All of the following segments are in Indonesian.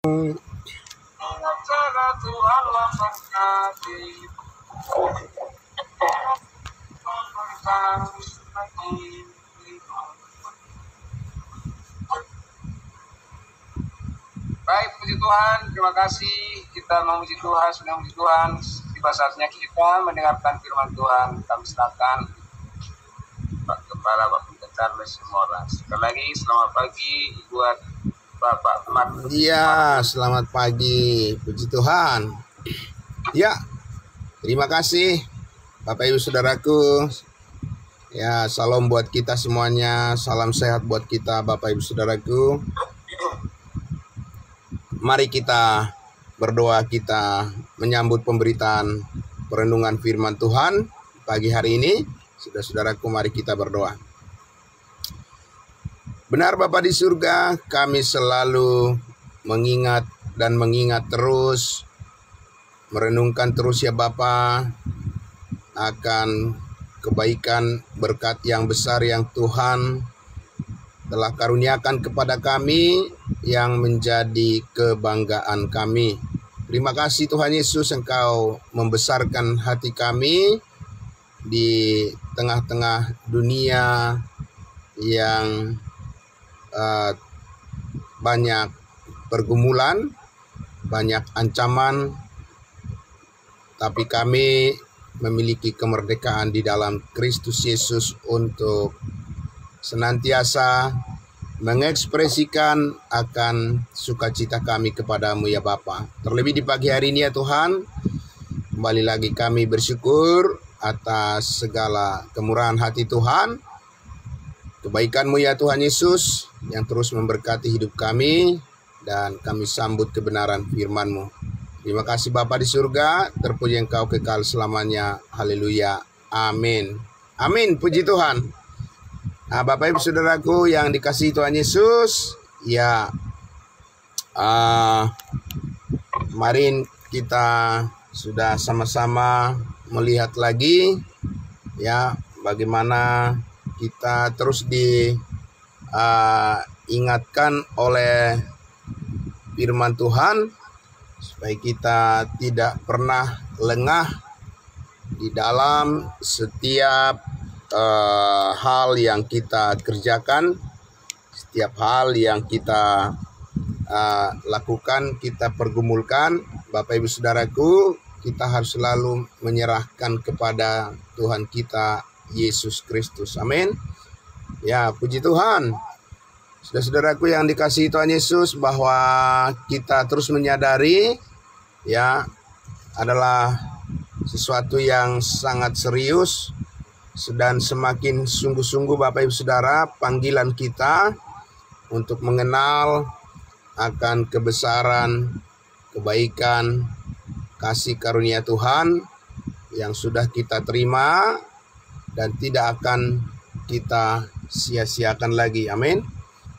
Baik, puji Tuhan, terima kasih. Kita memuji Tuhan, sudah memuji Tuhan. Tiba saatnya kita mendengarkan firman Tuhan. Kami silakan Pak Kepala, Pak Pendeta Charles Simora. Sekali lagi, selamat pagi buat Bapak Markus. Iya, selamat pagi. Puji Tuhan. Ya, terima kasih Bapak Ibu Saudaraku. Ya, salam buat kita semuanya. Salam sehat buat kita Bapak Ibu Saudaraku. Mari kita berdoa, kita menyambut pemberitaan perenungan firman Tuhan pagi hari ini. Saudara-saudaraku, mari kita berdoa. Benar Bapa di surga, kami selalu mengingat dan mengingat terus, merenungkan terus ya Bapa akan kebaikan berkat yang besar yang Tuhan telah karuniakan kepada kami yang menjadi kebanggaan kami. Terima kasih Tuhan Yesus, Engkau membesarkan hati kami di tengah-tengah dunia yang banyak pergumulan, banyak ancaman, tapi kami memiliki kemerdekaan di dalam Kristus Yesus untuk senantiasa mengekspresikan akan sukacita kami kepadamu ya Bapa. Terlebih di pagi hari ini ya Tuhan, kembali lagi kami bersyukur atas segala kemurahan hati Tuhan, kebaikan-Mu ya Tuhan Yesus yang terus memberkati hidup kami, dan kami sambut kebenaran firman-Mu. Terima kasih Bapa di surga, terpuji Engkau kekal selamanya. Haleluya. Amin. Amin. Puji Tuhan. Nah, Bapak Ibu Saudaraku yang dikasihi Tuhan Yesus, ya, kemarin kita sudah sama-sama melihat lagi, ya, bagaimana kita terus diingatkan oleh firman Tuhan supaya kita tidak pernah lengah di dalam setiap hal yang kita kerjakan, setiap hal yang kita lakukan, kita pergumulkan. Bapak Ibu Saudaraku, kita harus selalu menyerahkan kepada Tuhan kita Yesus Kristus. Amin. Ya, puji Tuhan. Saudara-saudaraku yang dikasihi Tuhan Yesus, bahwa kita terus menyadari ya adalah sesuatu yang sangat serius. Dan semakin sungguh-sungguh Bapak Ibu Saudara, panggilan kita untuk mengenal akan kebesaran, kebaikan, kasih karunia Tuhan yang sudah kita terima dan tidak akan kita sia-siakan lagi. Amin.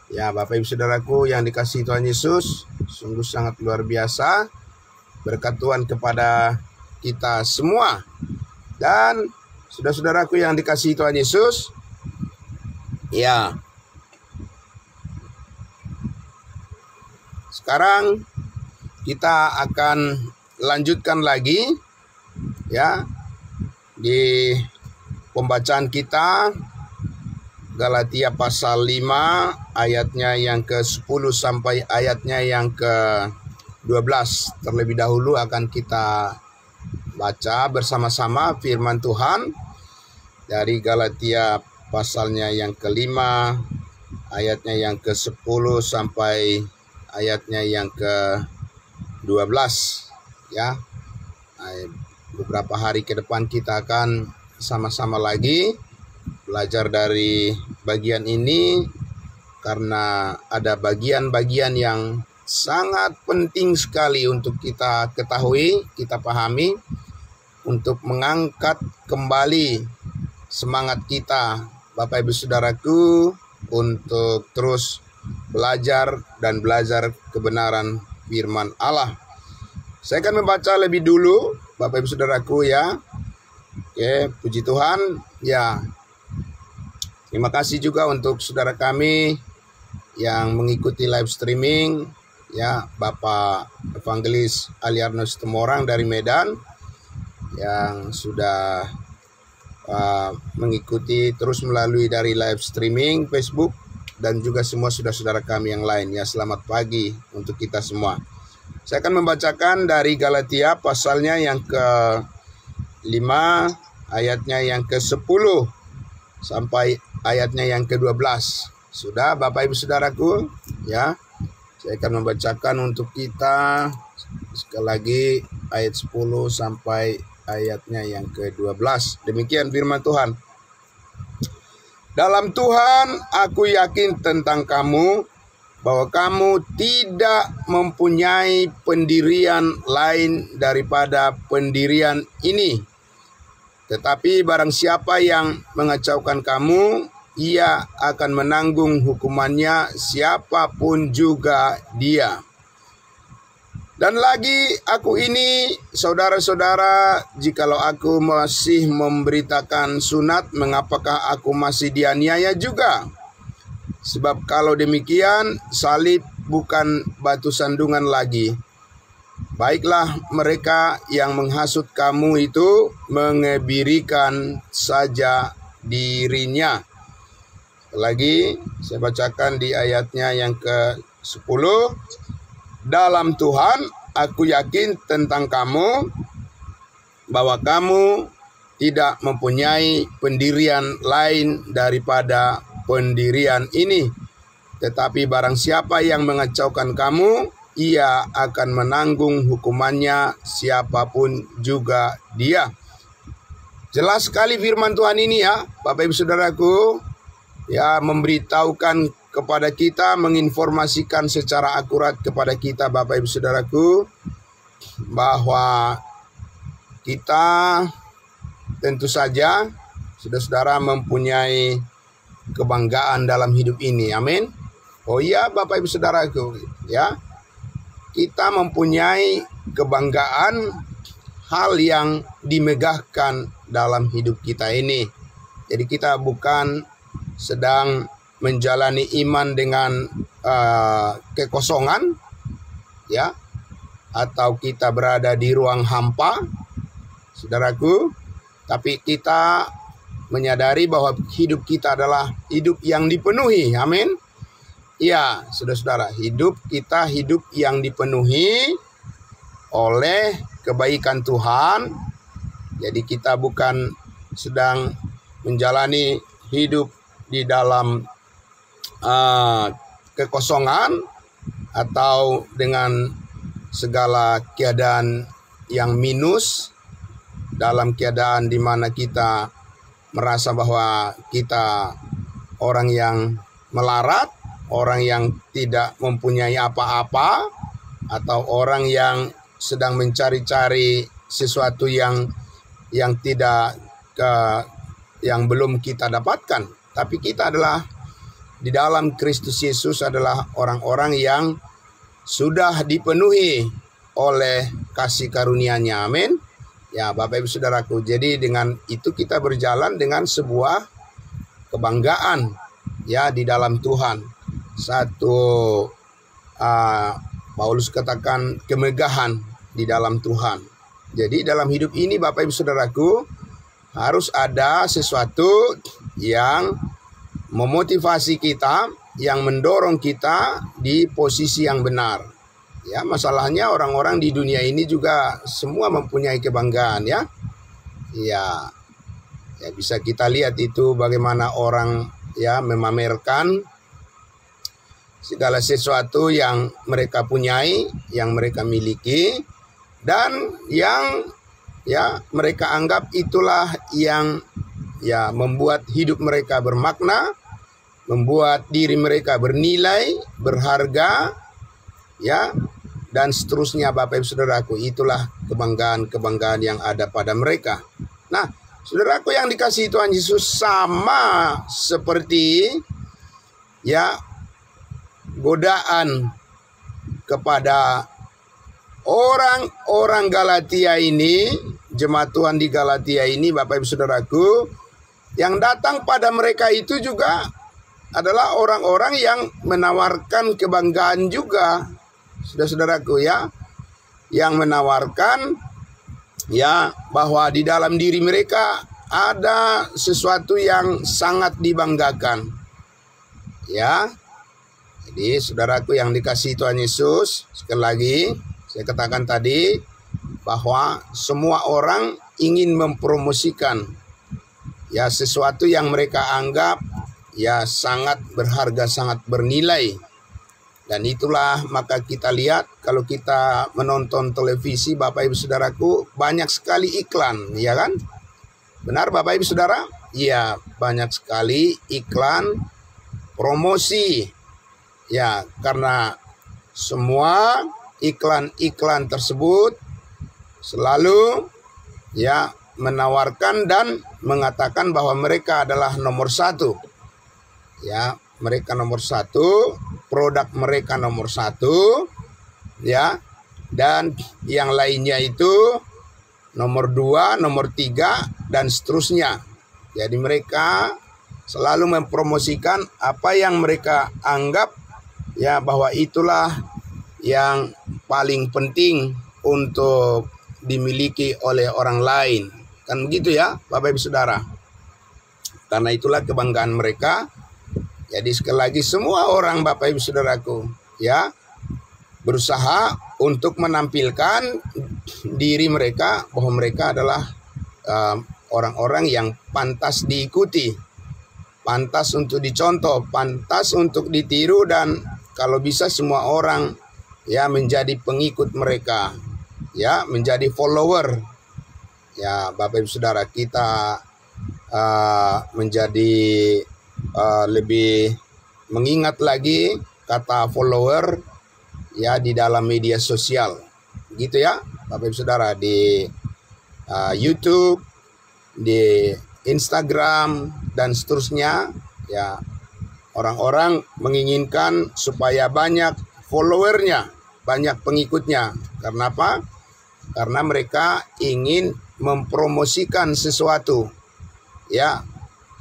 Ya Bapak Ibu Saudaraku yang dikasihi Tuhan Yesus, sungguh sangat luar biasa berkat Tuhan kepada kita semua. Dan saudara-saudaraku yang dikasihi Tuhan Yesus, ya, sekarang kita akan lanjutkan lagi ya di pembacaan kita Galatia pasal 5 ayatnya yang ke-10 sampai ayatnya yang ke-12. Terlebih dahulu akan kita baca bersama-sama firman Tuhan dari Galatia pasalnya yang ke-5 ayatnya yang ke-10 sampai ayatnya yang ke-12 ya. Beberapa hari ke depan kita akan sama-sama lagi belajar dari bagian ini, karena ada bagian-bagian yang sangat penting sekali untuk kita ketahui, kita pahami, untuk mengangkat kembali semangat kita Bapak Ibu Saudaraku untuk terus belajar dan belajar kebenaran firman Allah. Saya akan membaca lebih dulu Bapak Ibu Saudaraku ya. Oke, puji Tuhan ya. Terima kasih juga untuk saudara kami yang mengikuti live streaming ya, Bapak Evangelis Aliarno Situmorang dari Medan yang sudah mengikuti terus melalui dari live streaming Facebook, dan juga semua saudara-saudara kami yang lain. Ya, selamat pagi untuk kita semua. Saya akan membacakan dari Galatia pasalnya yang ke-5, ayatnya yang ke-10 sampai ayatnya yang ke-12. Sudah Bapak Ibu Saudaraku, ya. Saya akan membacakan untuk kita sekali lagi ayat 10 sampai ayatnya yang ke-12. Demikian firman Tuhan. Dalam Tuhan aku yakin tentang kamu, bahwa kamu tidak mempunyai pendirian lain daripada pendirian ini. Tetapi barang siapa yang mengacaukan kamu, ia akan menanggung hukumannya, siapapun juga dia. Dan lagi aku ini, saudara-saudara, jikalau aku masih memberitakan sunat, mengapakah aku masih dianiaya juga? Sebab kalau demikian, salib bukan batu sandungan lagi. Baiklah, mereka yang menghasut kamu itu mengebirikan saja dirinya. Lagi saya bacakan di ayatnya yang ke-10. Dalam Tuhan aku yakin tentang kamu, bahwa kamu tidak mempunyai pendirian lain daripada pendirian ini. Tetapi barang siapa yang mengacaukan kamu, ia akan menanggung hukumannya, siapapun juga dia. Jelas sekali firman Tuhan ini, ya Bapak Ibu Saudaraku, ya, memberitahukan kepada kita, menginformasikan secara akurat kepada kita Bapak Ibu Saudaraku, bahwa kita tentu saja saudara-saudara mempunyai kebanggaan dalam hidup ini. Amin. Oh iya Bapak Ibu Saudaraku, ya, kita mempunyai kebanggaan, hal yang dimegahkan dalam hidup kita ini. Jadi kita bukan sedang menjalani iman dengan kekosongan, ya, atau kita berada di ruang hampa, saudaraku, tapi kita menyadari bahwa hidup kita adalah hidup yang dipenuhi. Amin. Ya, saudara-saudara, hidup kita hidup yang dipenuhi oleh kebaikan Tuhan. Jadi kita bukan sedang menjalani hidup di dalam kekosongan atau dengan segala keadaan yang minus, dalam keadaan di mana kita merasa bahwa kita orang yang melarat, orang yang tidak mempunyai apa-apa, atau orang yang sedang mencari-cari sesuatu yang tidak yang belum kita dapatkan. Tapi kita adalah di dalam Kristus Yesus adalah orang-orang yang sudah dipenuhi oleh kasih karunia-Nya. Amin. Ya, Bapak Ibu Saudaraku, jadi dengan itu kita berjalan dengan sebuah kebanggaan, ya, di dalam Tuhan. Satu, Paulus katakan kemegahan di dalam Tuhan. Jadi dalam hidup ini Bapak Ibu Saudaraku, harus ada sesuatu yang memotivasi kita, yang mendorong kita di posisi yang benar. Ya, masalahnya orang-orang di dunia ini juga semua mempunyai kebanggaan, ya. Ya, bisa kita lihat itu bagaimana orang, ya, memamerkan segala sesuatu yang mereka punyai, yang mereka miliki, dan yang, ya, mereka anggap itulah yang, ya, membuat hidup mereka bermakna, membuat diri mereka bernilai, berharga, ya, dan seterusnya. Bapak Ibu Saudaraku, itulah kebanggaan-kebanggaan yang ada pada mereka. Nah, saudaraku yang dikasihi Tuhan Yesus, sama seperti, ya, godaan kepada orang-orang Galatia ini, jemaat Tuhan di Galatia ini, Bapak Ibu Saudaraku, yang datang pada mereka itu juga adalah orang-orang yang menawarkan kebanggaan juga. saudara-saudaraku ya, yang menawarkan ya bahwa di dalam diri mereka ada sesuatu yang sangat dibanggakan. Ya. Jadi saudaraku yang dikasihi Tuhan Yesus, sekali lagi saya katakan tadi bahwa semua orang ingin mempromosikan ya sesuatu yang mereka anggap ya sangat berharga, sangat bernilai. Dan itulah maka kita lihat kalau kita menonton televisi Bapak Ibu Saudaraku, banyak sekali iklan, ya kan? Benar Bapak Ibu Saudara? Iya, banyak sekali iklan promosi. Ya, karena semua iklan-iklan tersebut selalu ya menawarkan dan mengatakan bahwa mereka adalah nomor satu. Ya, mereka nomor satu, produk mereka nomor satu, ya, dan yang lainnya itu nomor 2, nomor 3, dan seterusnya. Jadi mereka selalu mempromosikan apa yang mereka anggap ya bahwa itulah yang paling penting untuk dimiliki oleh orang lain. Kan begitu ya Bapak Ibu Saudara. Karena itulah kebanggaan mereka. Jadi sekali lagi semua orang Bapak Ibu Saudaraku ya berusaha untuk menampilkan diri mereka bahwa mereka adalah orang-orang yang pantas diikuti, pantas untuk dicontoh, pantas untuk ditiru, dan kalau bisa semua orang ya menjadi pengikut mereka, ya menjadi follower. Ya Bapak Ibu Saudara, kita menjadi lebih mengingat lagi kata follower ya di dalam media sosial, gitu ya Bapak Ibu Saudara, di YouTube, di Instagram dan seterusnya. Ya, orang-orang menginginkan supaya banyak followernya, banyak pengikutnya. Karena apa? Karena mereka ingin mempromosikan sesuatu ya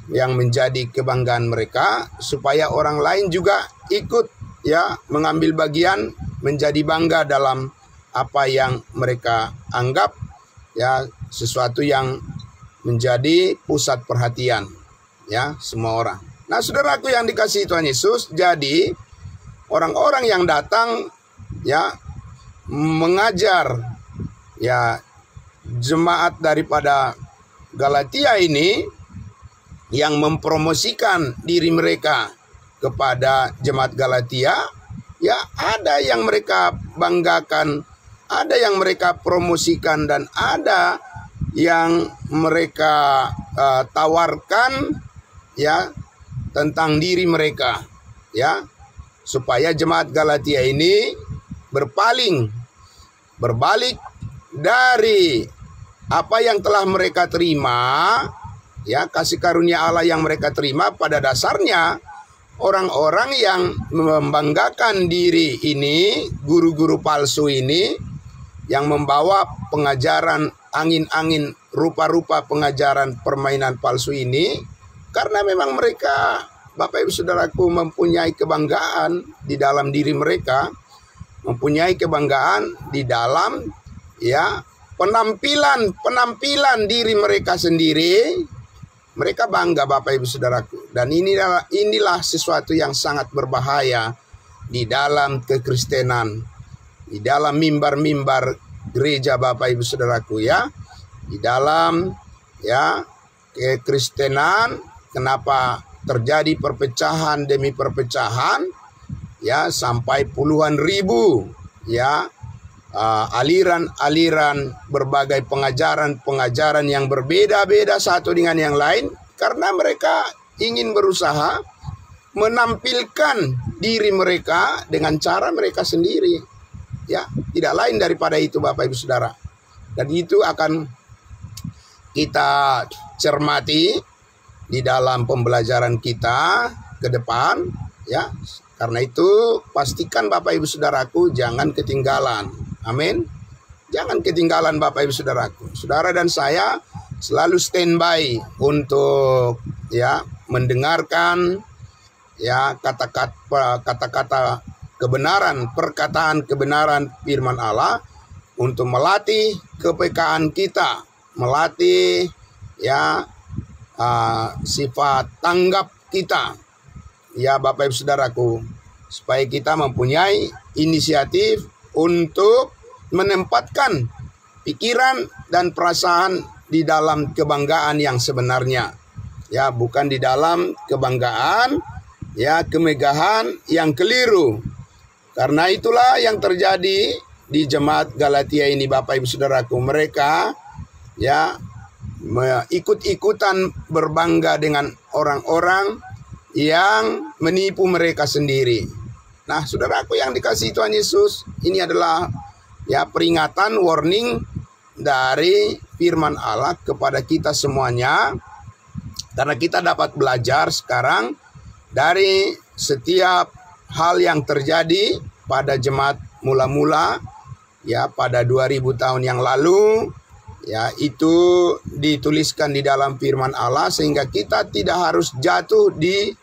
yang menjadi kebanggaan mereka, supaya orang lain juga ikut ya mengambil bagian, menjadi bangga dalam apa yang mereka anggap ya sesuatu yang menjadi pusat perhatian ya semua orang. Nah, saudaraku yang dikasihi Tuhan Yesus, jadi orang-orang yang datang ya mengajar ya jemaat daripada Galatia ini, yang mempromosikan diri mereka kepada jemaat Galatia, ya ada yang mereka banggakan, ada yang mereka promosikan, dan ada yang mereka tawarkan ya tentang diri mereka, ya supaya jemaat Galatia ini berbalik dari apa yang telah mereka terima. Ya, kasih karunia Allah yang mereka terima, pada dasarnya orang-orang yang membanggakan diri ini, guru-guru palsu ini, yang membawa pengajaran angin-angin, rupa-rupa pengajaran permainan palsu ini, karena memang mereka, Bapak Ibu Saudaraku, mempunyai kebanggaan di dalam diri mereka, mempunyai kebanggaan di dalam ya penampilan diri mereka sendiri. Mereka bangga Bapak Ibu Saudaraku. Dan inilah sesuatu yang sangat berbahaya di dalam kekristenan, di dalam mimbar-mimbar gereja Bapak Ibu Saudaraku ya. Di dalam ya kekristenan, kenapa terjadi perpecahan demi perpecahan ya, sampai puluhan ribu ya aliran-aliran berbagai pengajaran yang berbeda-beda satu dengan yang lain, karena mereka ingin berusaha menampilkan diri mereka dengan cara mereka sendiri. Ya, tidak lain daripada itu Bapak Ibu Saudara. Dan itu akan kita cermati di dalam pembelajaran kita ke depan ya. Karena itu pastikan Bapak Ibu Saudaraku jangan ketinggalan. Amin. Jangan ketinggalan Bapak Ibu Saudaraku. Saudara dan saya selalu standby untuk ya mendengarkan ya kata-kata kebenaran, perkataan kebenaran firman Allah, untuk melatih kepekaan kita, melatih ya sifat tanggap kita, ya Bapak Ibu Saudaraku, supaya kita mempunyai inisiatif untuk menempatkan pikiran dan perasaan di dalam kebanggaan yang sebenarnya, ya bukan di dalam kebanggaan, ya kemegahan yang keliru. Karena itulah yang terjadi di jemaat Galatia ini, Bapak Ibu Saudaraku. Mereka ya ikut-ikutan berbangga dengan orang-orang yang menipu mereka sendiri. Nah, saudaraku yang dikasihi Tuhan Yesus, ini adalah ya peringatan, warning dari firman Allah kepada kita semuanya, karena kita dapat belajar sekarang dari setiap hal yang terjadi pada jemaat mula-mula ya pada 2000 tahun yang lalu, ya itu dituliskan di dalam firman Allah, sehingga kita tidak harus jatuh di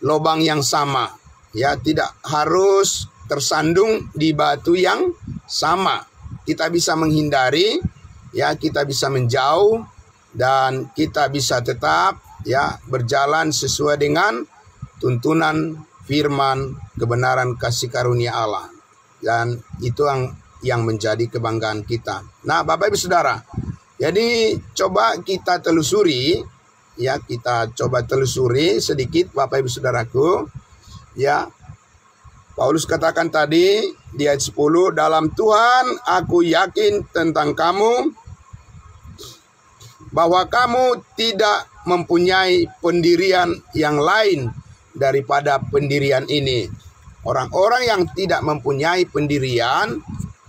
lubang yang sama, ya tidak harus tersandung di batu yang sama. Kita bisa menghindari, ya kita bisa menjauh, dan kita bisa tetap ya berjalan sesuai dengan tuntunan firman kebenaran kasih karunia Allah, dan itu yang menjadi kebanggaan kita. Nah, Bapak Ibu Saudara, jadi coba kita telusuri, ya kita coba telusuri sedikit Bapak Ibu Saudaraku, ya Paulus katakan tadi di ayat 10, dalam Tuhan aku yakin tentang kamu, bahwa kamu tidak mempunyai pendirian yang lain daripada pendirian ini. Orang-orang yang tidak mempunyai pendirian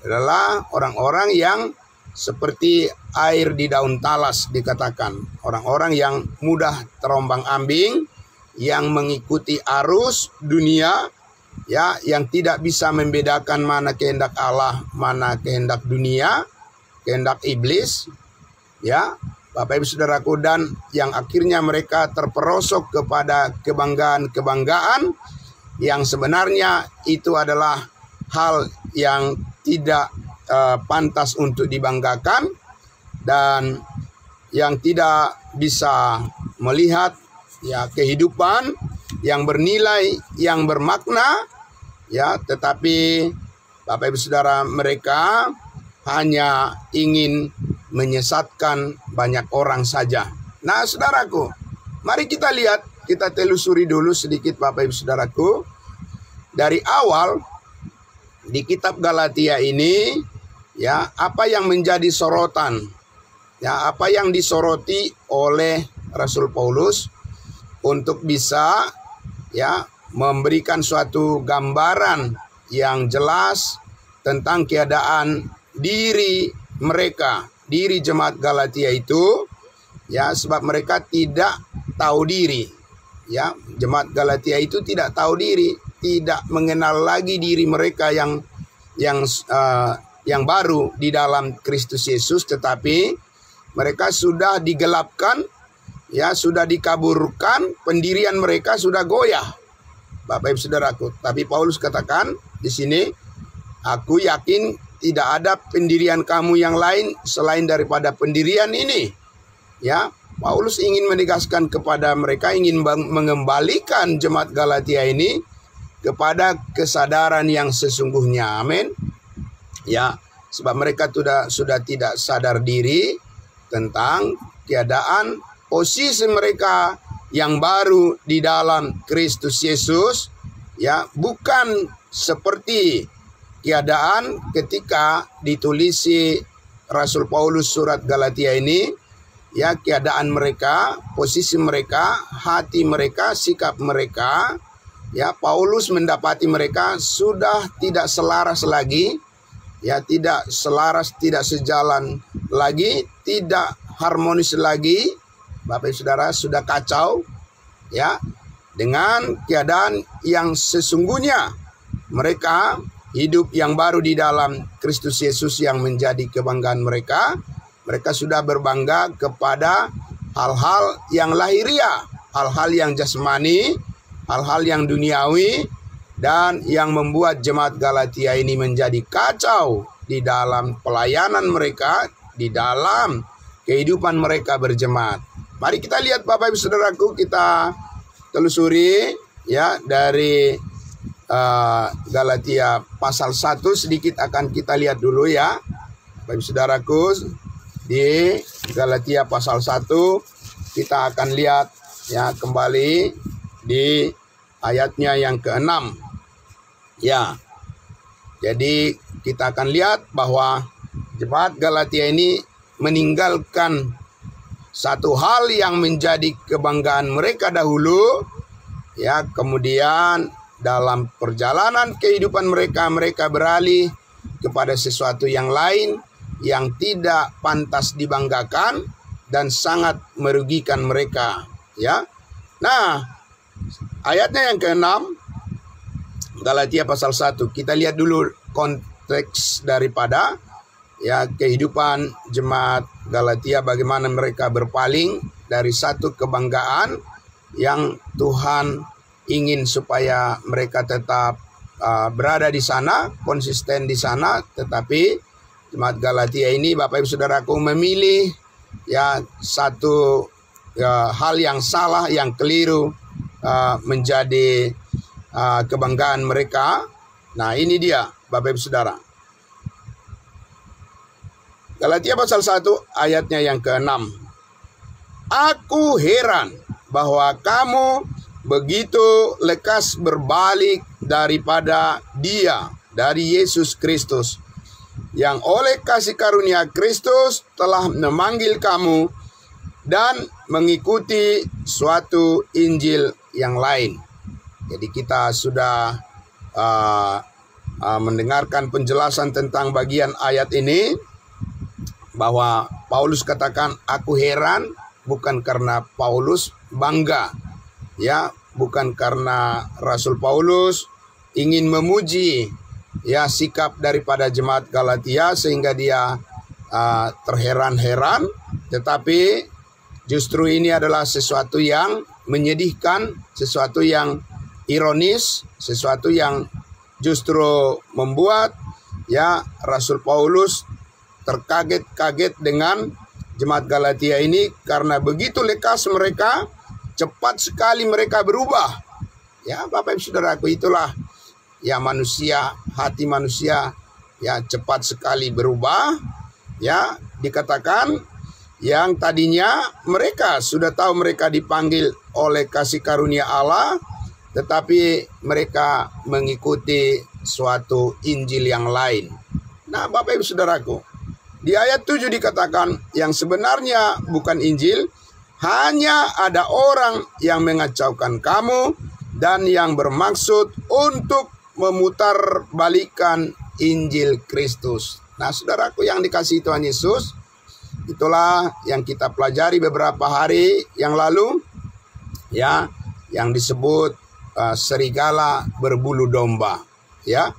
adalah orang-orang yang seperti air di daun talas dikatakan. Orang-orang yang mudah terombang-ambing, yang mengikuti arus dunia, ya, yang tidak bisa membedakan mana kehendak Allah, mana kehendak dunia, kehendak iblis, ya Bapak Ibu Saudaraku, dan yang akhirnya mereka terperosok kepada kebanggaan-kebanggaan yang sebenarnya itu adalah hal yang tidak pantas untuk dibanggakan, dan yang tidak bisa melihat ya kehidupan yang bernilai, yang bermakna, ya tetapi Bapak Ibu Saudara, mereka hanya ingin menyesatkan banyak orang saja. Nah, saudaraku, mari kita lihat, kita telusuri dulu sedikit Bapak Ibu Saudaraku. Dari awal di kitab Galatia ini, ya apa yang menjadi sorotan, ya apa yang disoroti oleh Rasul Paulus untuk bisa ya memberikan suatu gambaran yang jelas tentang keadaan diri mereka, diri jemaat Galatia itu, ya sebab mereka tidak tahu diri, ya jemaat Galatia itu tidak tahu diri, tidak mengenal lagi diri mereka yang baru di dalam Kristus Yesus, tetapi mereka sudah digelapkan, ya sudah dikaburkan, pendirian mereka sudah goyah, Bapak Ibu Saudaraku. Tapi Paulus katakan di sini, aku yakin tidak ada pendirian kamu yang lain selain daripada pendirian ini. Ya, Paulus ingin menegaskan kepada mereka, ingin mengembalikan jemaat Galatia ini kepada kesadaran yang sesungguhnya. Amin. Ya, sebab mereka sudah tidak sadar diri tentang keadaan posisi mereka yang baru di dalam Kristus Yesus, ya bukan seperti keadaan ketika ditulisi Rasul Paulus surat Galatia ini, ya keadaan mereka, posisi mereka, hati mereka, sikap mereka, ya Paulus mendapati mereka sudah tidak selaras lagi, ya tidak selaras, tidak sejalan lagi, tidak harmonis lagi, Bapak Ibu Saudara, sudah kacau, ya dengan keadaan yang sesungguhnya. Mereka hidup yang baru di dalam Kristus Yesus yang menjadi kebanggaan mereka. Mereka sudah berbangga kepada hal-hal yang lahiriah, hal-hal yang jasmani, hal-hal yang duniawi, dan yang membuat jemaat Galatia ini menjadi kacau di dalam pelayanan mereka, di dalam kehidupan mereka berjemaat. Mari kita lihat Bapak Ibu Saudaraku, kita telusuri ya dari Galatia pasal 1 sedikit akan kita lihat dulu ya. Bapak Ibu Saudaraku, di Galatia pasal 1 kita akan lihat ya kembali di ayatnya yang ke-6. Ya. Jadi kita akan lihat bahwa jemaat Galatia ini meninggalkan satu hal yang menjadi kebanggaan mereka dahulu, ya, kemudian dalam perjalanan kehidupan mereka beralih kepada sesuatu yang lain yang tidak pantas dibanggakan dan sangat merugikan mereka, ya. Nah, ayatnya yang ke-6 Galatia pasal 1, kita lihat dulu konteks daripada ya kehidupan jemaat Galatia, bagaimana mereka berpaling dari satu kebanggaan yang Tuhan ingin supaya mereka tetap berada di sana, konsisten di sana, tetapi jemaat Galatia ini Bapak Ibu Saudaraku memilih ya satu hal yang salah, yang keliru menjadi kebanggaan mereka. Nah, ini dia Bapak Ibu Saudara. Galatia pasal 1 ayatnya yang ke-6. Aku heran bahwa kamu begitu lekas berbalik daripada Dia, dari Yesus Kristus, yang oleh kasih karunia Kristus telah memanggil kamu dan mengikuti suatu Injil yang lain. Jadi kita sudah mendengarkan penjelasan tentang bagian ayat ini, bahwa Paulus katakan aku heran, bukan karena Paulus bangga, ya, bukan karena Rasul Paulus ingin memuji ya sikap daripada jemaat Galatia sehingga dia terheran-heran, tetapi justru ini adalah sesuatu yang menyedihkan, sesuatu yang ironis, sesuatu yang justru membuat ya Rasul Paulus terkaget-kaget dengan jemaat Galatia ini, karena begitu lekas mereka, cepat sekali mereka berubah. Ya Bapak Ibu Saudaraku, itulah ya manusia, hati manusia ya cepat sekali berubah. Ya, dikatakan yang tadinya mereka sudah tahu mereka dipanggil oleh kasih karunia Allah, tetapi mereka mengikuti suatu Injil yang lain. Nah Bapak Ibu Saudaraku, di ayat 7 dikatakan yang sebenarnya bukan Injil, hanya ada orang yang mengacaukan kamu dan yang bermaksud untuk memutarbalikkan Injil Kristus. Nah saudaraku yang dikasihi Tuhan Yesus, itulah yang kita pelajari beberapa hari yang lalu, ya, yang disebut serigala berbulu domba, ya,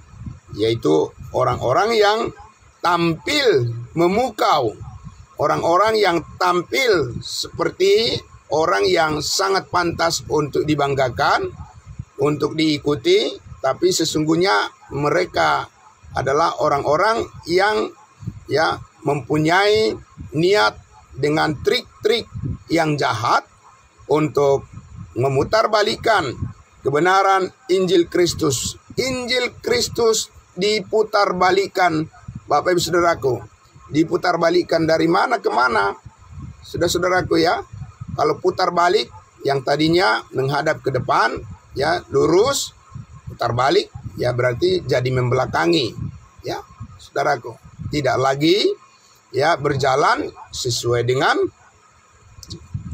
yaitu orang-orang yang tampil memukau, orang-orang yang tampil seperti orang yang sangat pantas untuk dibanggakan, untuk diikuti, tapi sesungguhnya mereka adalah orang-orang yang ya mempunyai niat dengan trik-trik yang jahat untuk memutarbalikkan kebenaran Injil Kristus. Injil Kristus diputarbalikkan, Bapak Ibu Saudaraku. Diputarbalikkan dari mana ke mana? Saudara-saudaraku ya, kalau putar balik yang tadinya menghadap ke depan, ya lurus, putar balik, ya berarti jadi membelakangi. Ya, saudaraku, tidak lagi ya berjalan sesuai dengan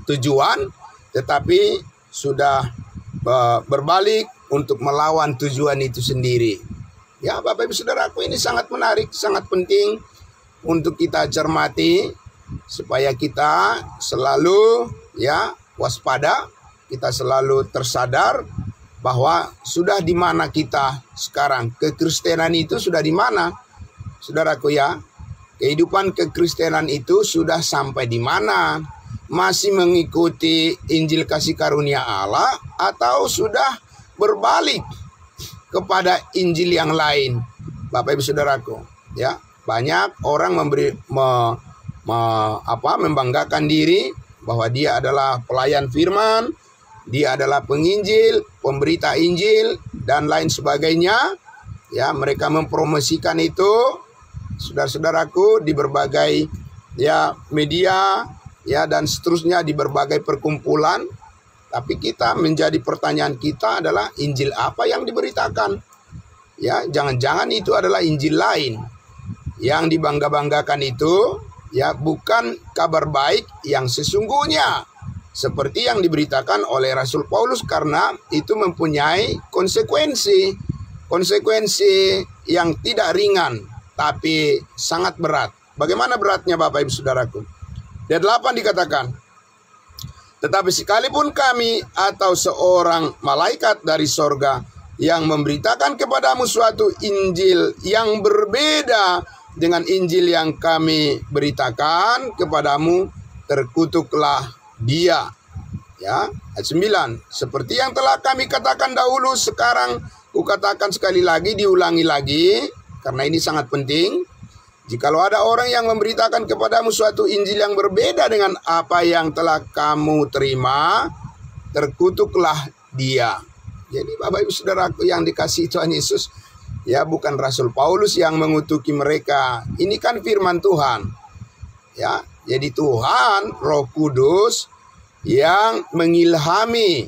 tujuan, tetapi sudah berbalik untuk melawan tujuan itu sendiri. Ya Bapak Ibu Saudaraku, ini sangat menarik, sangat penting untuk kita cermati supaya kita selalu ya waspada, kita selalu tersadar bahwa sudah di mana kita sekarang. Kekristenan itu sudah di mana? Saudaraku ya, kehidupan kekristenan itu sudah sampai di mana? Masih mengikuti Injil kasih karunia Allah atau sudah berbalik? kepada Injil yang lain. Bapak Ibu Saudaraku, ya, banyak orang membanggakan diri bahwa dia adalah pelayan firman, dia adalah penginjil, pemberita Injil dan lain sebagainya. Ya, mereka mempromosikan itu, saudara-saudaraku, di berbagai ya media ya dan seterusnya, di berbagai perkumpulan. Tapi kita menjadi pertanyaan kita adalah Injil apa yang diberitakan? Ya, jangan-jangan itu adalah Injil lain. Yang dibangga-banggakan itu ya bukan kabar baik yang sesungguhnya seperti yang diberitakan oleh Rasul Paulus, karena itu mempunyai konsekuensi yang tidak ringan tapi sangat berat. Bagaimana beratnya Bapak Ibu Saudaraku? Ayat 8 dikatakan, tetapi sekalipun kami atau seorang malaikat dari sorga yang memberitakan kepadamu suatu Injil yang berbeda dengan Injil yang kami beritakan kepadamu, terkutuklah dia. Ya, ayat 9, seperti yang telah kami katakan dahulu, sekarang kukatakan sekali lagi, diulangi lagi, karena ini sangat penting. Jikalau ada orang yang memberitakan kepadamu suatu Injil yang berbeda dengan apa yang telah kamu terima, terkutuklah dia. Jadi Bapak Ibu Saudaraku yang dikasihi Tuhan Yesus, ya, bukan Rasul Paulus yang mengutuki mereka. Ini kan firman Tuhan. Ya, jadi Tuhan Roh Kudus yang mengilhami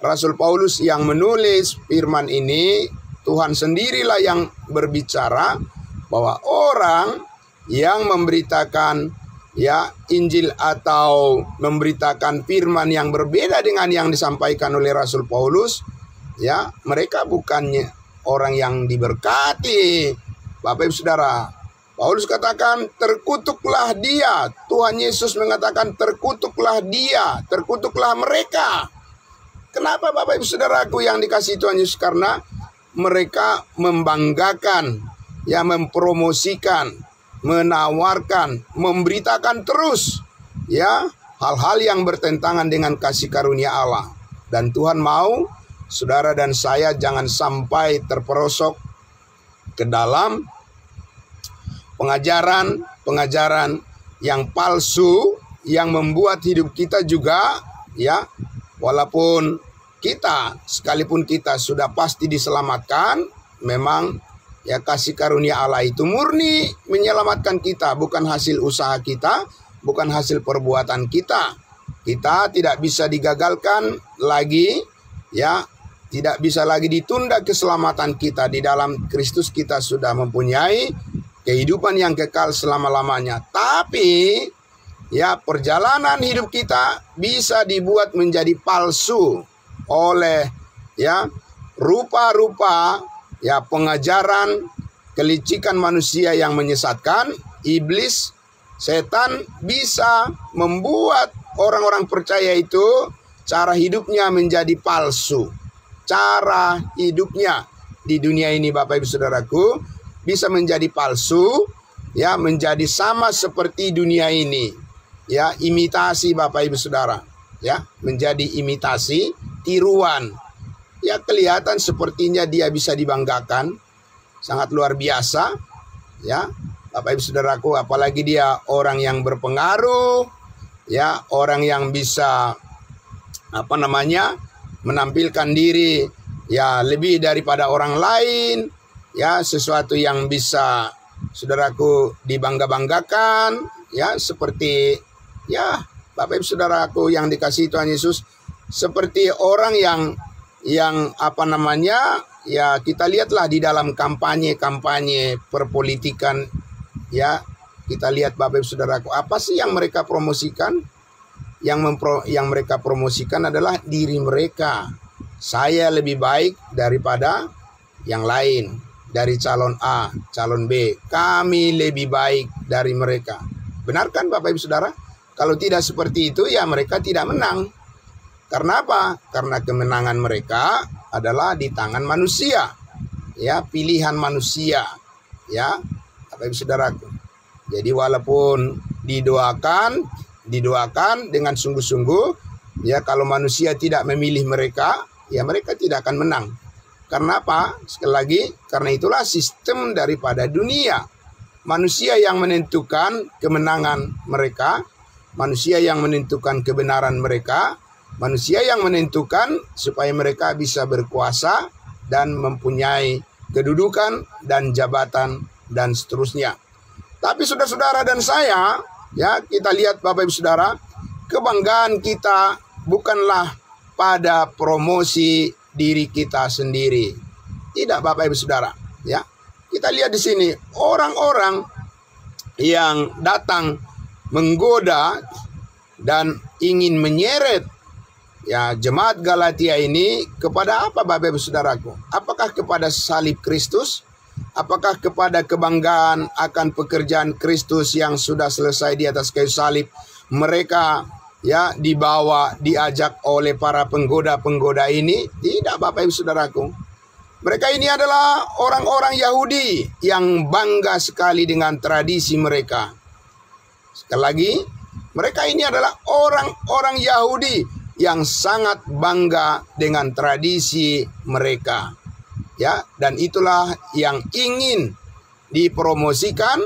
Rasul Paulus yang menulis firman ini. Tuhan sendirilah yang berbicara bahwa orang yang memberitakan ya Injil atau memberitakan firman yang berbeda dengan yang disampaikan oleh Rasul Paulus, ya, mereka bukannya orang yang diberkati. Bapak Ibu Saudara, Paulus katakan terkutuklah dia. Tuhan Yesus mengatakan terkutuklah dia, terkutuklah mereka. Kenapa Bapak Ibu Saudaraku yang dikasihi Tuhan Yesus? Karena mereka membanggakan, ya, mempromosikan, menawarkan, memberitakan terus ya hal-hal yang bertentangan dengan kasih karunia Allah. Dan Tuhan mau saudara dan saya jangan sampai terperosok ke dalam pengajaran yang palsu yang membuat hidup kita juga ya, walaupun sekalipun kita sudah pasti diselamatkan, memang ya kasih karunia Allah itu murni menyelamatkan kita, bukan hasil usaha kita, bukan hasil perbuatan kita. Kita tidak bisa digagalkan lagi, ya, tidak bisa lagi ditunda keselamatan kita. Di dalam Kristus kita sudah mempunyai kehidupan yang kekal selama-lamanya. Tapi ya perjalanan hidup kita bisa dibuat menjadi palsu oleh ya rupa-rupa ya pengajaran kelicikan manusia yang menyesatkan. Iblis, setan bisa membuat orang-orang percaya itu cara hidupnya menjadi palsu. Cara hidupnya di dunia ini Bapak Ibu Saudaraku bisa menjadi palsu, ya, menjadi sama seperti dunia ini. Ya, imitasi Bapak Ibu Saudara, ya, menjadi imitasi, tiruan. Ya, kelihatan sepertinya dia bisa dibanggakan, sangat luar biasa, ya. Bapak Ibu Saudaraku, apalagi dia orang yang berpengaruh, ya, orang yang bisa menampilkan diri ya lebih daripada orang lain, ya, sesuatu yang bisa saudaraku dibangga-banggakan, ya, seperti ya Bapak Ibu Saudaraku yang dikasihi Tuhan Yesus, seperti orang yang ya kita lihatlah di dalam kampanye perpolitikan, ya, kita lihat Bapak Ibu Saudaraku, apa sih yang mereka promosikan? Yang mereka promosikan adalah diri mereka. Saya lebih baik daripada yang lain, dari calon A, calon B. Kami lebih baik dari mereka. Benar kan Bapak Ibu Saudara? Kalau tidak seperti itu ya mereka tidak menang. Karena apa? Karena kemenangan mereka adalah di tangan manusia. Ya, pilihan manusia. Ya, Bapak Ibu Saudaraku. Jadi walaupun didoakan dengan sungguh-sungguh, ya, kalau manusia tidak memilih mereka, ya mereka tidak akan menang. Karena apa? Sekali lagi, karena itulah sistem daripada dunia. Manusia yang menentukan kemenangan mereka, manusia yang menentukan kebenaran mereka, manusia yang menentukan supaya mereka bisa berkuasa dan mempunyai kedudukan dan jabatan dan seterusnya. Tapi saudara-saudara dan saya, ya, kita lihat Bapak Ibu Saudara, kebanggaan kita bukanlah pada promosi diri kita sendiri. Tidak Bapak Ibu Saudara, ya. Kita lihat di sini orang-orang yang datang menggoda dan ingin menyeret, ya, jemaat Galatia ini kepada apa Bapak Ibu Saudaraku? Apakah kepada salib Kristus? Apakah kepada kebanggaan akan pekerjaan Kristus yang sudah selesai di atas kayu salib? Mereka, ya, dibawa, diajak oleh para penggoda-penggoda ini? Tidak Bapak Ibu Saudaraku. Mereka ini adalah orang-orang Yahudi yang bangga sekali dengan tradisi mereka. Sekali lagi, mereka ini adalah orang-orang Yahudi yang sangat bangga dengan tradisi mereka. Ya, dan itulah yang ingin dipromosikan,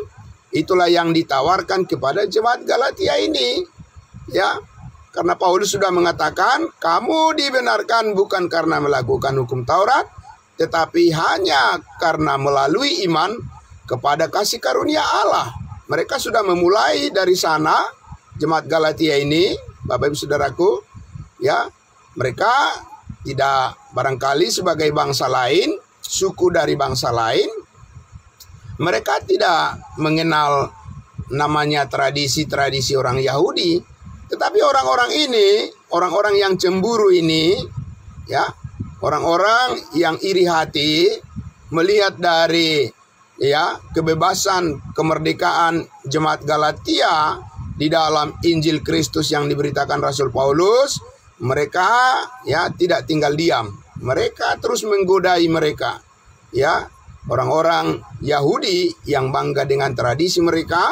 itulah yang ditawarkan kepada jemaat Galatia ini. Ya, karena Paulus sudah mengatakan, kamu dibenarkan bukan karena melakukan hukum Taurat, tetapi hanya karena melalui iman kepada kasih karunia Allah. Mereka sudah memulai dari sana, jemaat Galatia ini, Bapak Ibu Saudaraku, ya, mereka tidak barangkali sebagai bangsa lain, suku dari bangsa lain, mereka tidak mengenal namanya tradisi-tradisi orang Yahudi. Tetapi orang-orang ini, orang-orang yang cemburu ini, ya, orang-orang yang iri hati, melihat dari, ya, kebebasan, kemerdekaan jemaat Galatia di dalam Injil Kristus yang diberitakan Rasul Paulus, mereka, ya, tidak tinggal diam. Mereka terus menggodai mereka, ya, orang-orang Yahudi yang bangga dengan tradisi mereka,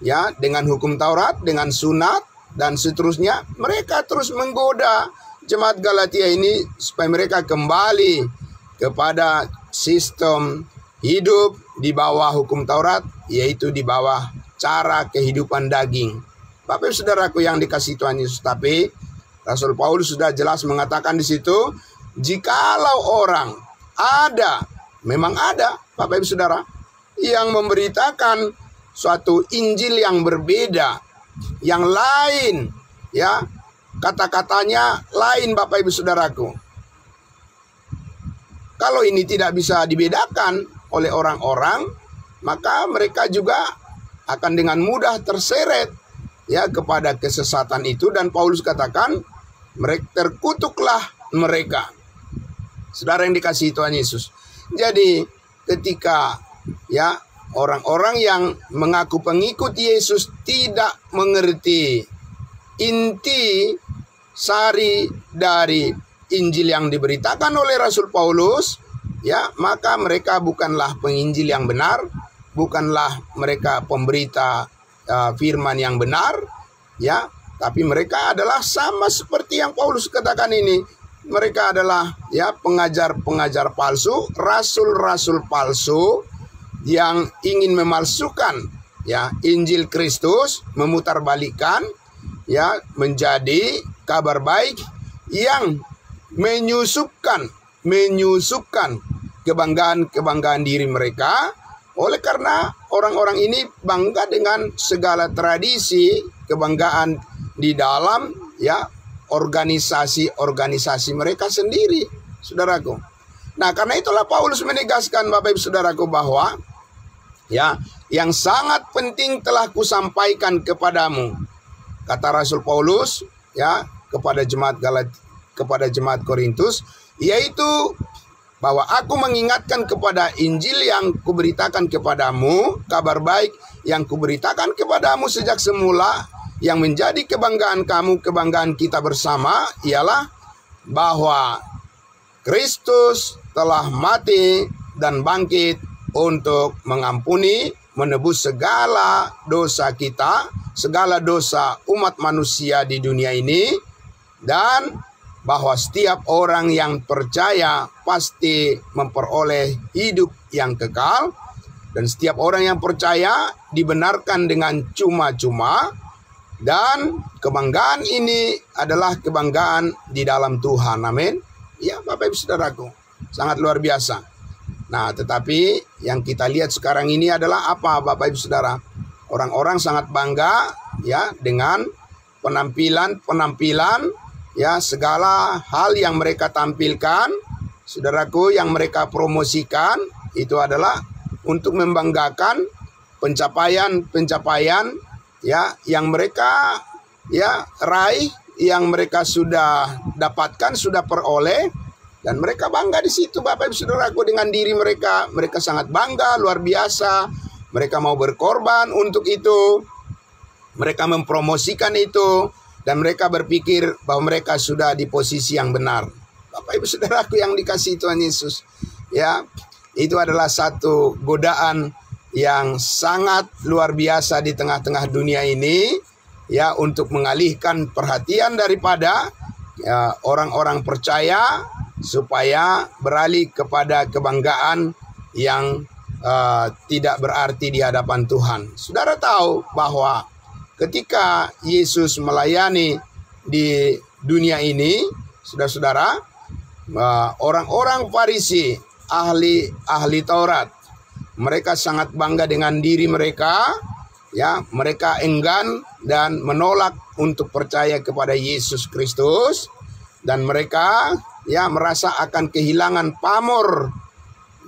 ya, dengan hukum Taurat, dengan sunat dan seterusnya. Mereka terus menggoda jemaat Galatia ini supaya mereka kembali kepada sistem hidup di bawah hukum Taurat, yaitu di bawah cara kehidupan daging. Bapak Saudaraku yang dikasihi Tuhan Yesus, tapi Rasul Paulus sudah jelas mengatakan di situ, jikalau orang ada, memang ada Bapak Ibu Saudara, yang memberitakan suatu Injil yang berbeda, yang lain, ya, kata-katanya lain Bapak Ibu Saudaraku. Kalau ini tidak bisa dibedakan oleh orang-orang, maka mereka juga akan dengan mudah terseret, ya, kepada kesesatan itu. Dan Paulus katakan, mereka terkutuklah mereka. Saudara yang dikasihi Tuhan Yesus. Jadi ketika, ya, orang-orang yang mengaku pengikut Yesus tidak mengerti inti sari dari Injil yang diberitakan oleh Rasul Paulus, ya, maka mereka bukanlah penginjil yang benar, bukanlah mereka pemberita firman yang benar, ya, tapi mereka adalah sama seperti yang Paulus katakan ini. Mereka adalah, ya, pengajar-pengajar palsu, rasul-rasul palsu yang ingin memalsukan, ya, Injil Kristus, memutarbalikkan, ya, menjadi kabar baik yang menyusupkan kebanggaan diri mereka. Oleh karena orang-orang ini bangga dengan segala tradisi, kebanggaan di dalam, ya, organisasi mereka sendiri, saudaraku. Nah, karena itulah Paulus menegaskan Bapak Ibu Saudaraku bahwa, ya, yang sangat penting telah kusampaikan kepadamu, kata Rasul Paulus, ya, kepada jemaat Korintus, yaitu bahwa aku mengingatkan kepada Injil yang kuberitakan kepadamu, kabar baik yang kuberitakan kepadamu sejak semula, yang menjadi kebanggaan kamu, kebanggaan kita bersama, ialah bahwa Kristus telah mati dan bangkit untuk mengampuni, menebus segala dosa kita, segala dosa umat manusia di dunia ini, dan bahwa setiap orang yang percaya pasti memperoleh hidup yang kekal, dan setiap orang yang percaya dibenarkan dengan cuma-cuma, dan kebanggaan ini adalah kebanggaan di dalam Tuhan. Amin. Ya, Bapak Ibu Saudaraku, sangat luar biasa. Nah, tetapi yang kita lihat sekarang ini adalah apa, Bapak Ibu Saudara? Orang-orang sangat bangga ya dengan penampilan ya, segala hal yang mereka tampilkan, saudaraku, yang mereka promosikan itu adalah untuk membanggakan pencapaian ya yang mereka ya raih, yang mereka sudah dapatkan, sudah peroleh, dan mereka bangga di situ, Bapak Ibu Saudaraku, dengan diri mereka. Mereka sangat bangga, luar biasa. Mereka mau berkorban untuk itu. Mereka mempromosikan itu. Dan mereka berpikir bahwa mereka sudah di posisi yang benar. Bapak Ibu Saudaraku yang dikasihi Tuhan Yesus, ya, itu adalah satu godaan yang sangat luar biasa di tengah-tengah dunia ini, ya, untuk mengalihkan perhatian daripada orang-orang percaya supaya beralih kepada kebanggaan yang tidak berarti di hadapan Tuhan. Saudara tahu bahwa ketika Yesus melayani di dunia ini, saudara-saudara, orang-orang Farisi, ahli Taurat, mereka sangat bangga dengan diri mereka, ya, mereka enggan dan menolak untuk percaya kepada Yesus Kristus, dan mereka ya merasa akan kehilangan pamor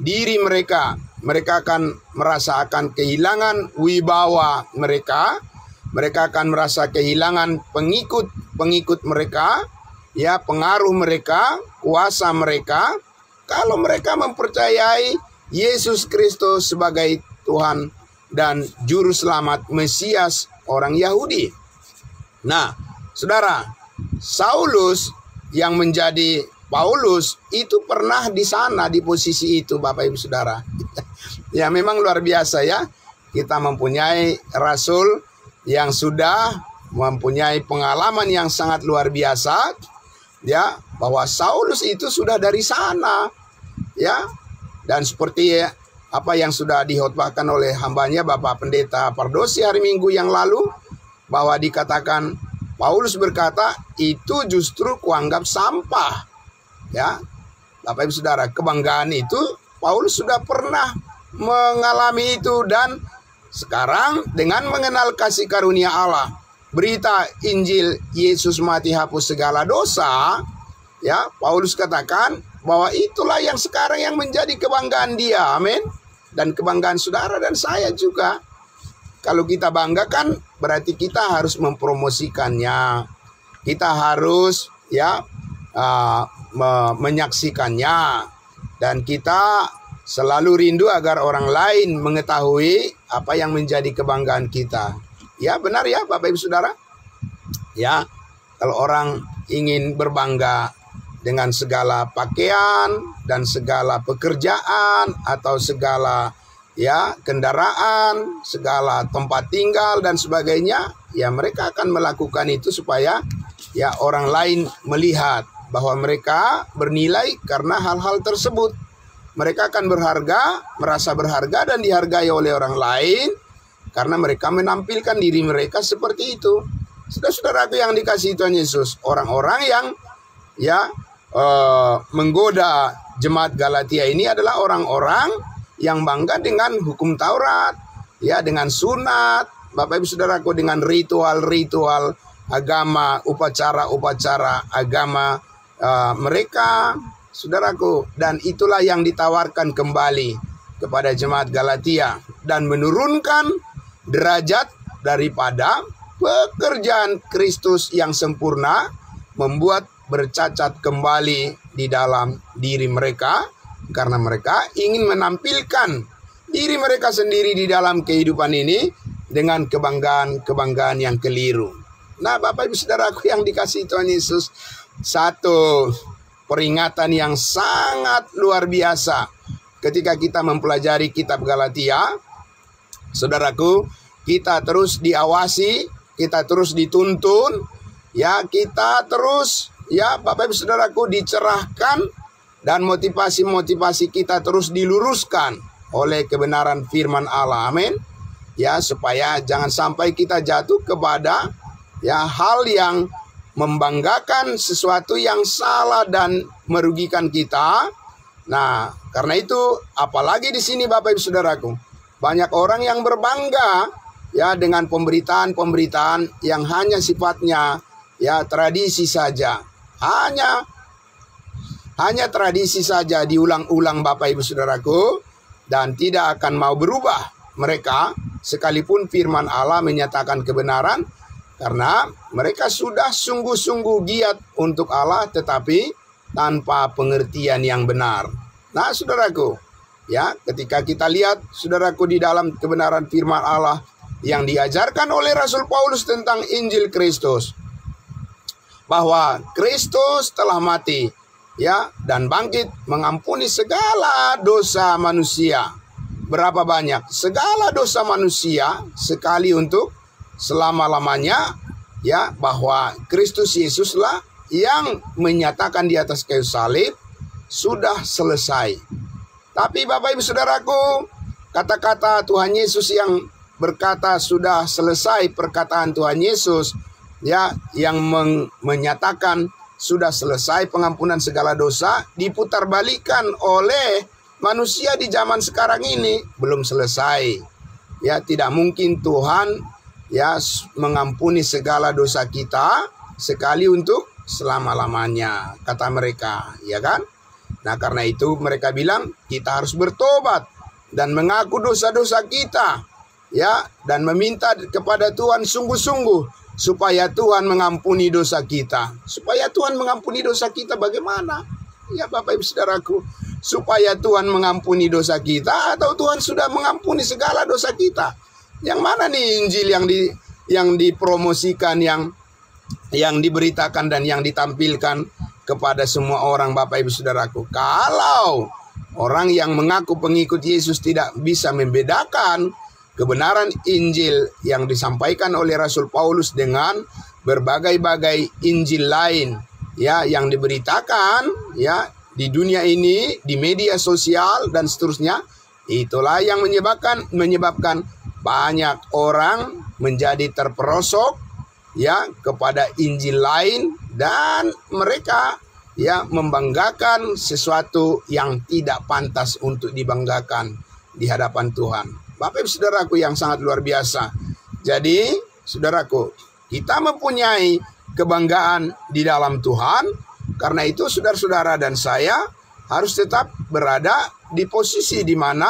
diri mereka. Mereka akan merasa akan kehilangan wibawa mereka. Mereka akan merasa kehilangan pengikut mereka, ya, pengaruh mereka, kuasa mereka, kalau mereka mempercayai Yesus Kristus sebagai Tuhan dan Juru Selamat, Mesias orang Yahudi. Nah, saudara, Saulus yang menjadi Paulus itu pernah di sana, di posisi itu, Bapak Ibu Saudara. Ya, memang luar biasa ya, kita mempunyai rasul yang sudah mempunyai pengalaman yang sangat luar biasa, ya, bahwa Saulus itu sudah dari sana, ya, dan seperti apa yang sudah dihotbahkan oleh hambanya Bapak Pendeta Pardosi hari Minggu yang lalu, bahwa dikatakan Paulus berkata, itu justru kuanggap sampah, ya, Bapak Ibu Saudara. Kebanggaan itu Paulus sudah pernah mengalami itu, dan sekarang dengan mengenal kasih karunia Allah, berita Injil Yesus mati hapus segala dosa, ya, Paulus katakan bahwa itulah yang sekarang yang menjadi kebanggaan dia. Amin. Dan kebanggaan saudara dan saya juga. Kalau kita banggakan, berarti kita harus mempromosikannya. Kita harus ya menyaksikannya, dan kita selalu rindu agar orang lain mengetahui apa yang menjadi kebanggaan kita. Ya, benar ya Bapak Ibu Saudara. Ya, kalau orang ingin berbangga dengan segala pakaian dan segala pekerjaan atau segala ya kendaraan, segala tempat tinggal dan sebagainya, ya mereka akan melakukan itu supaya ya orang lain melihat bahwa mereka bernilai karena hal-hal tersebut. Mereka akan berharga, merasa berharga dan dihargai oleh orang lain karena mereka menampilkan diri mereka seperti itu. Saudara-saudaraku yang dikasihi Tuhan Yesus, orang-orang yang ya menggoda jemaat Galatia ini adalah orang-orang yang bangga dengan hukum Taurat, ya, dengan sunat, Bapak Ibu Saudaraku, dengan ritual-ritual agama, upacara-upacara agama mereka, saudaraku. Dan itulah yang ditawarkan kembali kepada jemaat Galatia, dan menurunkan derajat daripada pekerjaan Kristus yang sempurna, membuat bercacat kembali di dalam diri mereka, karena mereka ingin menampilkan diri mereka sendiri di dalam kehidupan ini dengan kebanggaan yang keliru. Nah, Bapak Ibu Saudaraku yang dikasihi Tuhan Yesus, satu peringatan yang sangat luar biasa ketika kita mempelajari kitab Galatia, saudaraku, kita terus diawasi, kita terus dituntun, ya, kita terus ya Bapak Ibu Saudaraku, dicerahkan dan motivasi-motivasi kita terus diluruskan oleh kebenaran firman Allah. Amin. Ya, supaya jangan sampai kita jatuh kepada ya hal yang membanggakan, sesuatu yang salah dan merugikan kita. Nah, karena itu apalagi di sini Bapak Ibu Saudaraku, banyak orang yang berbangga ya dengan pemberitaan-pemberitaan yang hanya sifatnya ya tradisi saja. Hanya tradisi saja diulang-ulang Bapak Ibu Saudaraku, dan tidak akan mau berubah mereka sekalipun firman Allah menyatakan kebenaran, karena mereka sudah sungguh-sungguh giat untuk Allah tetapi tanpa pengertian yang benar. Nah, saudaraku, ya, ketika kita lihat saudaraku di dalam kebenaran firman Allah yang diajarkan oleh Rasul Paulus tentang Injil Kristus, bahwa Kristus telah mati ya dan bangkit mengampuni segala dosa manusia. Berapa banyak? Segala dosa manusia sekali untuk selama-lamanya, ya, bahwa Kristus Yesuslah yang menyatakan di atas kayu salib sudah selesai. Tapi Bapak Ibu Saudaraku, kata-kata Tuhan Yesus yang berkata sudah selesai, perkataan Tuhan Yesus ya yang menyatakan sudah selesai pengampunan segala dosa, diputarbalikan oleh manusia di zaman sekarang ini, belum selesai. Ya, tidak mungkin Tuhan ya mengampuni segala dosa kita sekali untuk selama-lamanya, kata mereka, ya kan? Nah, karena itu mereka bilang kita harus bertobat dan mengaku dosa-dosa kita, ya, dan meminta kepada Tuhan sungguh-sungguh supaya Tuhan mengampuni dosa kita. Supaya Tuhan mengampuni dosa kita bagaimana? Ya Bapak Ibu Saudaraku, supaya Tuhan mengampuni dosa kita atau Tuhan sudah mengampuni segala dosa kita? Yang mana nih Injil yang dipromosikan, yang diberitakan dan yang ditampilkan kepada semua orang Bapak Ibu Saudaraku? Kalau orang yang mengaku pengikut Yesus tidak bisa membedakan kebenaran Injil yang disampaikan oleh Rasul Paulus dengan berbagai-bagai Injil lain ya yang diberitakan ya di dunia ini, di media sosial dan seterusnya, itulah yang menyebabkan banyak orang menjadi terperosok ya kepada Injil lain, dan mereka ya membanggakan sesuatu yang tidak pantas untuk dibanggakan di hadapan Tuhan. Bapak Ibu Saudaraku yang sangat luar biasa. Jadi, saudaraku, kita mempunyai kebanggaan di dalam Tuhan. Karena itu saudara-saudara dan saya harus tetap berada di posisi di mana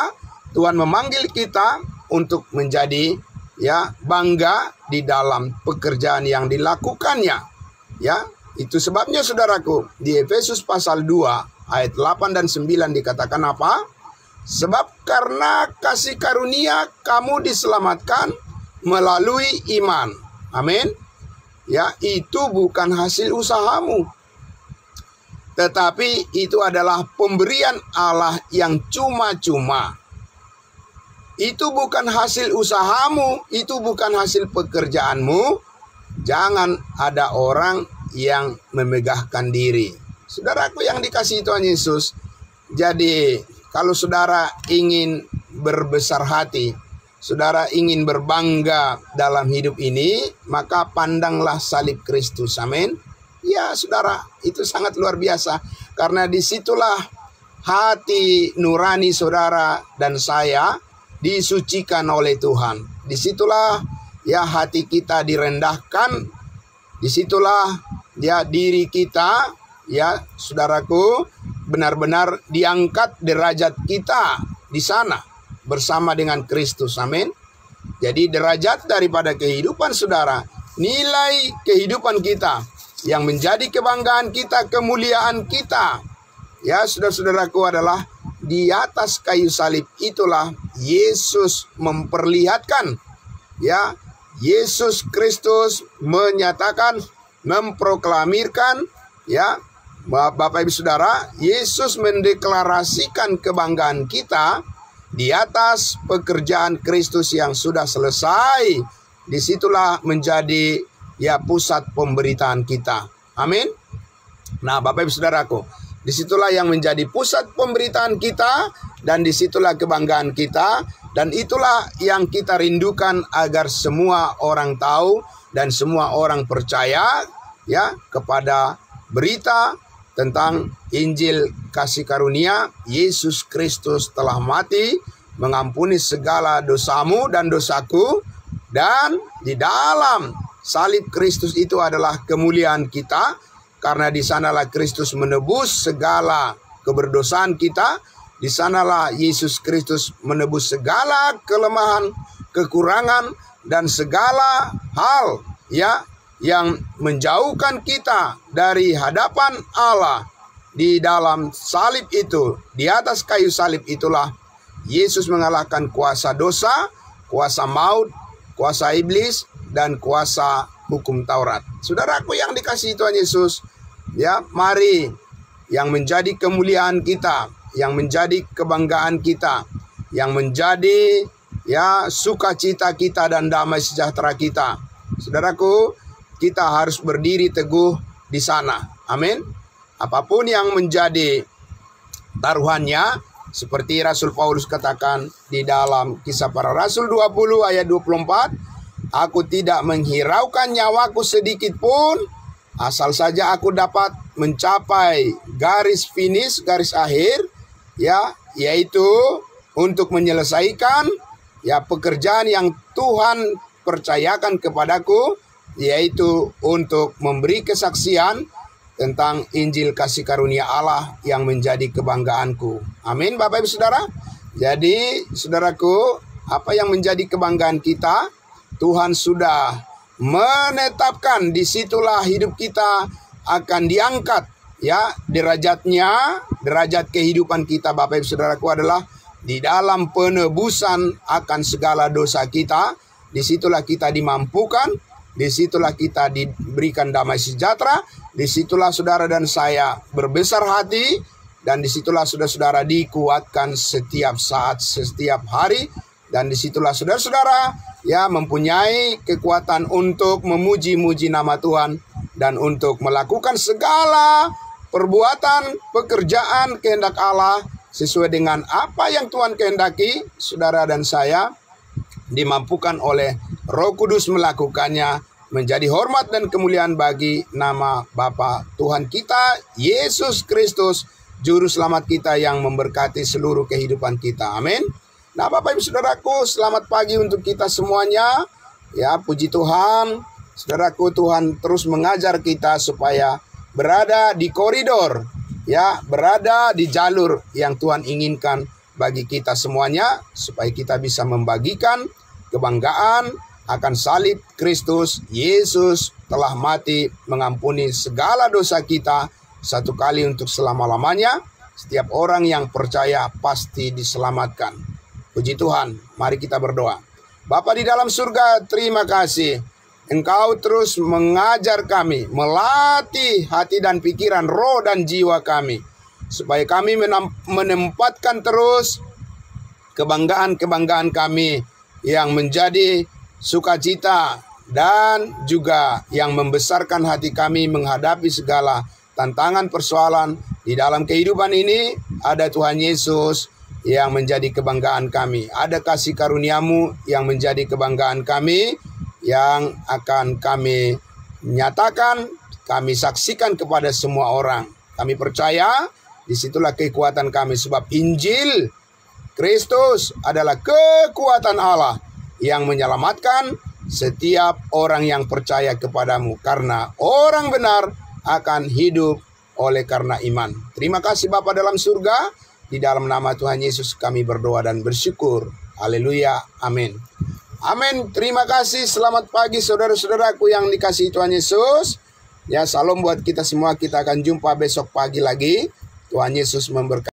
Tuhan memanggil kita untuk menjadi ya bangga di dalam pekerjaan yang dilakukannya. Ya, itu sebabnya saudaraku, di Efesus pasal 2 ayat 8 dan 9 dikatakan apa? Sebab karena kasih karunia kamu diselamatkan melalui iman. Amin. Ya, itu bukan hasil usahamu, tetapi itu adalah pemberian Allah yang cuma-cuma. Itu bukan hasil usahamu, itu bukan hasil pekerjaanmu. Jangan ada orang yang memegahkan diri. Saudaraku yang dikasihi Tuhan Yesus, jadi kalau saudara ingin berbesar hati, saudara ingin berbangga dalam hidup ini, maka pandanglah salib Kristus. Amin. Ya saudara, itu sangat luar biasa. Karena disitulah hati nurani saudara dan saya disucikan oleh Tuhan. Disitulah ya hati kita direndahkan. Disitulah ya diri kita ya saudaraku benar-benar diangkat derajat kita di sana bersama dengan Kristus. Amin. Jadi derajat daripada kehidupan saudara, nilai kehidupan kita yang menjadi kebanggaan kita, kemuliaan kita, ya saudara-saudaraku, adalah di atas kayu salib. Itulah Yesus memperlihatkan, ya, Yesus Kristus menyatakan, memproklamirkan, ya, Bapak Ibu Saudara, Yesus mendeklarasikan kebanggaan kita di atas pekerjaan Kristus yang sudah selesai. Disitulah menjadi ya pusat pemberitaan kita. Amin. Nah, Bapak Ibu Saudaraku, disitulah yang menjadi pusat pemberitaan kita, dan disitulah kebanggaan kita, dan itulah yang kita rindukan agar semua orang tahu dan semua orang percaya ya kepada berita tentang Injil kasih karunia. Yesus Kristus telah mati mengampuni segala dosamu dan dosaku, dan di dalam salib Kristus itu adalah kemuliaan kita, karena di sanalah Kristus menebus segala keberdosaan kita. Di sanalah Yesus Kristus menebus segala kelemahan, kekurangan, dan segala hal ya yang menjauhkan kita dari hadapan Allah. Di dalam salib itu, di atas kayu salib itulah Yesus mengalahkan kuasa dosa, kuasa maut, kuasa iblis, dan kuasa hukum Taurat. Saudaraku yang dikasihi Tuhan Yesus, ya, mari yang menjadi kemuliaan kita, yang menjadi kebanggaan kita, yang menjadi ya sukacita kita dan damai sejahtera kita. Saudaraku, kita harus berdiri teguh di sana. Amin. Apapun yang menjadi taruhannya, seperti Rasul Paulus katakan di dalam Kisah Para Rasul 20 ayat 24, aku tidak menghiraukan nyawaku sedikit pun, asal saja aku dapat mencapai garis finish, garis akhir, ya, yaitu untuk menyelesaikan ya pekerjaan yang Tuhan percayakan kepadaku, yaitu untuk memberi kesaksian tentang Injil kasih karunia Allah yang menjadi kebanggaanku. Amin, Bapak Ibu Saudara. Jadi, saudaraku, apa yang menjadi kebanggaan kita, Tuhan sudah menetapkan. Disitulah hidup kita akan diangkat, ya, derajatnya, derajat kehidupan kita, Bapak Ibu Saudaraku, adalah di dalam penebusan akan segala dosa kita. Disitulah kita dimampukan, disitulah kita diberikan damai sejahtera, disitulah saudara dan saya berbesar hati, dan disitulah saudara-saudara dikuatkan setiap saat, setiap hari, dan disitulah saudara-saudara ya mempunyai kekuatan untuk memuji-muji nama Tuhan dan untuk melakukan segala perbuatan, pekerjaan kehendak Allah sesuai dengan apa yang Tuhan kehendaki. Saudara dan saya dimampukan oleh Roh Kudus melakukannya, menjadi hormat dan kemuliaan bagi nama Bapa Tuhan kita Yesus Kristus, Juru Selamat kita yang memberkati seluruh kehidupan kita. Amin. Nah, Bapak Ibu Saudaraku, selamat pagi untuk kita semuanya. Ya, puji Tuhan. Saudaraku, Tuhan terus mengajar kita supaya berada di koridor, ya, berada di jalur yang Tuhan inginkan bagi kita semuanya, supaya kita bisa membagikan kebanggaan akan salib Kristus. Yesus telah mati mengampuni segala dosa kita satu kali untuk selama-lamanya. Setiap orang yang percaya pasti diselamatkan. Puji Tuhan, mari kita berdoa. Bapa di dalam surga, terima kasih. Engkau terus mengajar kami, melatih hati dan pikiran, roh dan jiwa kami, supaya kami menempatkan terus kebanggaan-kebanggaan kami yang menjadi sukacita dan juga yang membesarkan hati kami menghadapi segala tantangan persoalan di dalam kehidupan ini. Ada Tuhan Yesus yang menjadi kebanggaan kami, ada kasih karuniamu yang menjadi kebanggaan kami, yang akan kami nyatakan, kami saksikan kepada semua orang. Kami percaya disitulah kekuatan kami, sebab Injil Kristus adalah kekuatan Allah yang menyelamatkan setiap orang yang percaya kepadamu, karena orang benar akan hidup oleh karena iman. Terima kasih Bapa dalam surga, di dalam nama Tuhan Yesus kami berdoa dan bersyukur. Haleluya, amin. Amin, terima kasih. Selamat pagi saudara-saudaraku yang dikasihi Tuhan Yesus. Ya, salam buat kita semua. Kita akan jumpa besok pagi lagi. Tuhan Yesus memberkati.